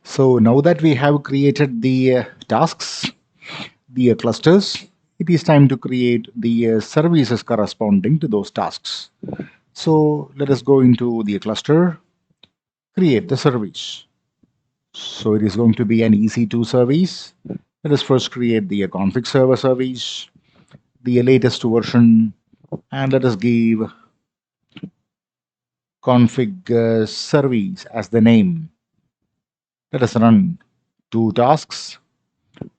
So now that we have created the tasks, the clusters, it is time to create the services corresponding to those tasks. So let us go into the cluster, create the service. So it is going to be an EC2 service. Let us first create the config server service, the latest version, and let us give config service as the name. Let us run 2 tasks.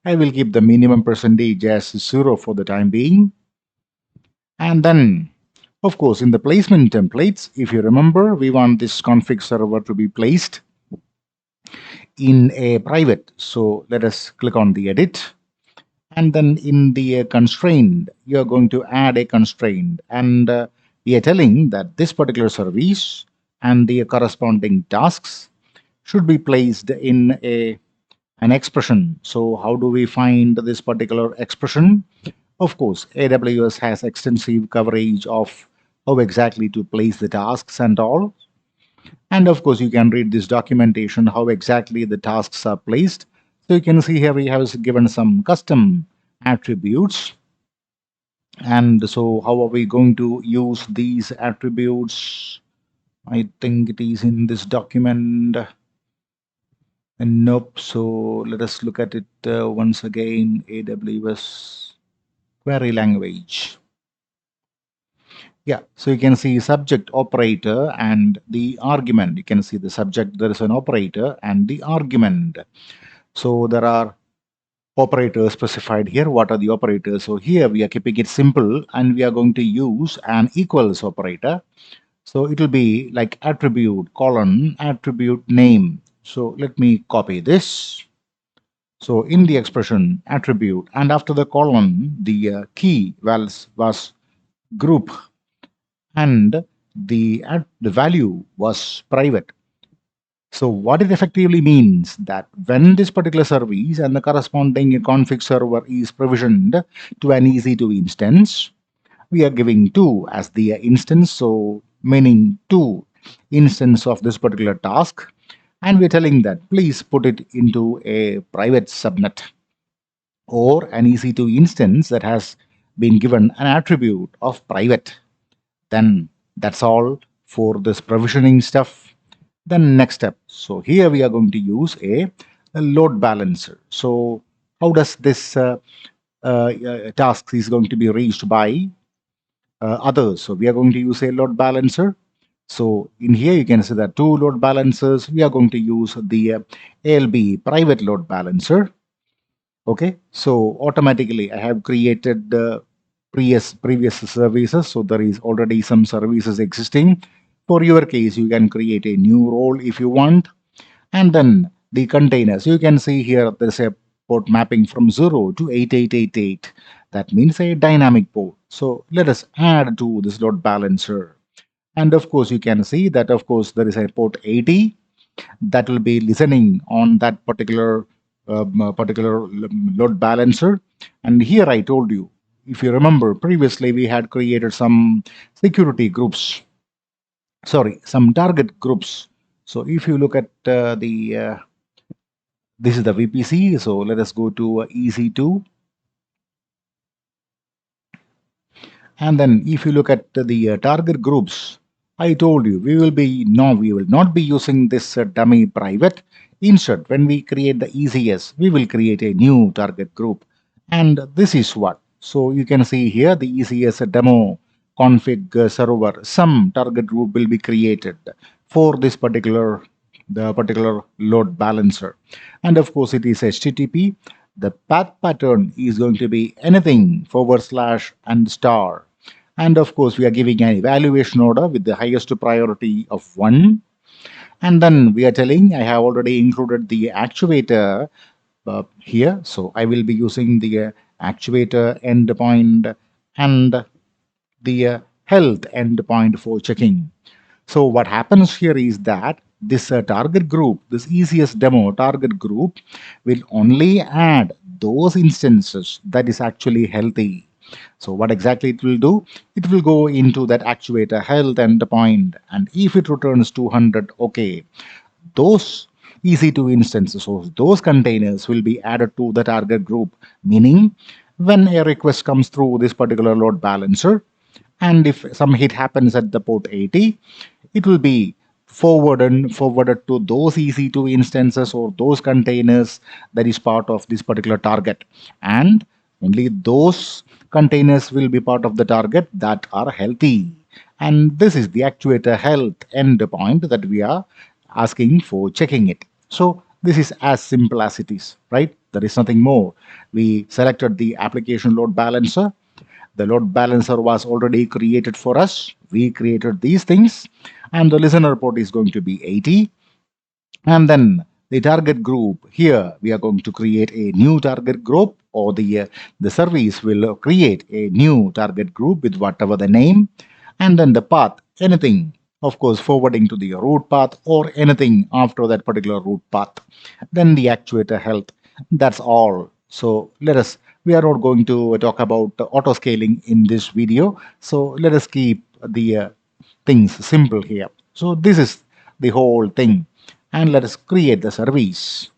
I will keep the minimum percentage as 0 for the time being. And then, of course, in the placement templates, if you remember, we want this config server to be placed in a private. So let us click on the edit. And then in the constraint, you're going to add a constraint. And we are telling that this particular service and the corresponding tasks should be placed in an expression. So how do we find this particular expression? Of course, AWS has extensive coverage of how exactly to place the tasks and all. And of course, you can read this documentation, how exactly the tasks are placed. So you can see here we have given some custom attributes. And so how are we going to use these attributes? I think it is in this document. And nope. So let us look at it once again. AWS Query Language. Yeah, so you can see subject, operator, and the argument. You can see the subject, there is an operator, and the argument. So there are operators specified here. What are the operators? So here we are keeping it simple, and we are going to use an equals operator. So it will be like attribute, colon, attribute name. So let me copy this. So in the expression attribute, and after the colon, the key was group, and the value was private. So what it effectively means that when this particular service and the corresponding config server is provisioned to an EC2 instance, we are giving 2 as the instance, so meaning 2 instance of this particular task, and we're telling that please put it into a private subnet or an EC2 instance that has been given an attribute of private. Then that's all for this provisioning stuff. Then next step. So here we are going to use a load balancer. So how does this task is going to be reached by others? So we are going to use a load balancer. So in here you can see that 2 load balancers. We are going to use the ALB private load balancer. Okay, so automatically I have created the previous services, so there is already some services existing. For your case, you can create a new role if you want. And then the containers, you can see here there's a port mapping from 0 to 8888. That means a dynamic port. So let us add to this load balancer. And of course, you can see that of course there is a port 80 that will be listening on that particular load balancer. And here I told you, if you remember previously we had created some security groups, sorry, some target groups. So if you look at this is the VPC, so let us go to EC2. And then if you look at the target groups, I told you we will not be using this dummy private. Instead, when we create the ECS, we will create a new target group. And this is what. So you can see here the ECS demo config server, some target group will be created for this particular load balancer. And of course, it is HTTP. The path pattern is going to be anything / and star. And of course, we are giving an evaluation order with the highest priority of 1. And then we are telling I have already included the actuator here. So I will be using the actuator endpoint and the health endpoint for checking. So what happens here is that this target group, this ECS demo target group, will only add those instances that is actually healthy. So what exactly it will do? It will go into that actuator health endpoint, and if it returns 200, okay, those EC2 instances. So those containers will be added to the target group, meaning when a request comes through this particular load balancer, and if some hit happens at the port 80, it will be forwarded to those EC2 instances or those containers that is part of this particular target, and only those containers will be part of the target that are healthy. And this is the actuator health endpoint that we are asking for checking it. So this is as simple as it is, right? There is nothing more. We selected the application load balancer. The load balancer was already created for us. We created these things, and the listener port is going to be 80. And then the target group, here we are going to create a new target group, or the service will create a new target group with whatever the name, and then the path, anything, of course, forwarding to the root path or anything after that particular root path. Then the actuator health. That's all. So we are not going to talk about auto scaling in this video. So let us keep the things simple here. So this is the whole thing. And let us create the service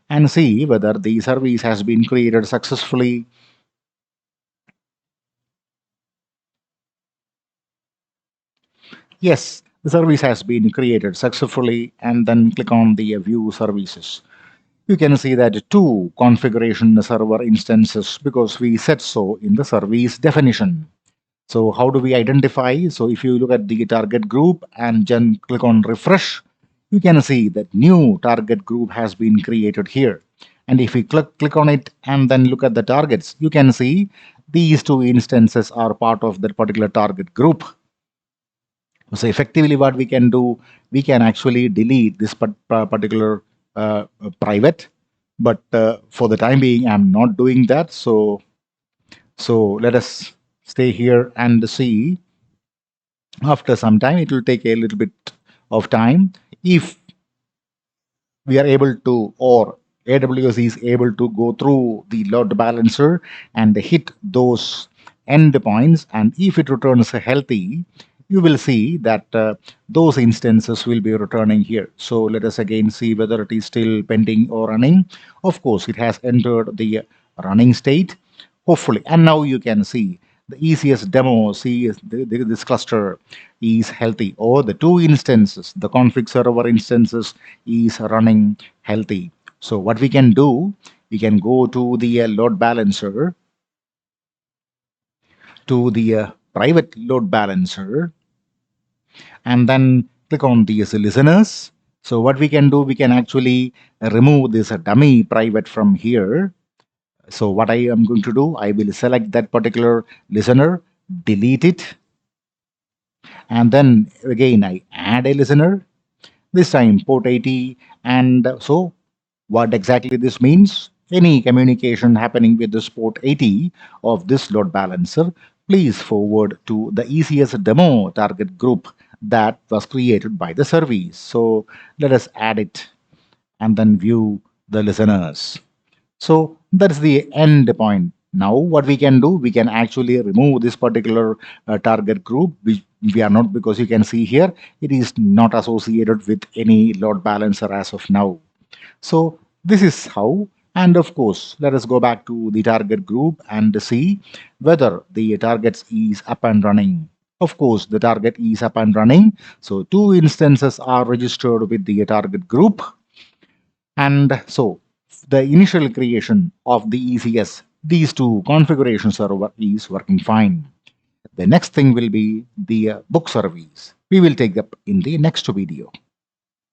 and see whether the service has been created successfully. Yes, the service has been created successfully, and then click on the view services. You can see that two configuration server instances because we said so in the service definition. So how do we identify? So if you look at the target group and then click on refresh, you can see that new target group has been created here. And if we click on it and then look at the targets, you can see these two instances are part of that particular target group. So effectively what we can do, we can actually delete this particular private, but for the time being, I'm not doing that. So let us stay here and see. After some time, it will take a little bit of time. If we are able to, or AWS is able to go through the load balancer and hit those endpoints, and if it returns healthy, you will see that those instances will be returning here. So let us again see whether it is still pending or running. Of course, it has entered the running state, hopefully. And now you can see the ECS demo, see this cluster is healthy, or the two instances, the config server instances is running healthy. So what we can do, we can go to the load balancer, to the private load balancer, and then click on these listeners. So what we can do, we can actually remove this dummy private from here. So what I am going to do, I will select that particular listener, delete it, and then again I add a listener, this time port 80. And so what exactly this means, any communication happening with this port 80 of this load balancer, please forward to the ECS demo target group that was created by the service. So let us add it and then view the listeners. So that's the end point. Now what we can do, we can actually remove this particular target group, which we are not, because you can see here it is not associated with any load balancer as of now. So this is how. And of course, let us go back to the target group and see whether the targets is up and running. Of course, the target is up and running. So two instances are registered with the target group. And so the initial creation of the ECS, these two configuration server is working fine. The next thing will be the book service. We will take up in the next video.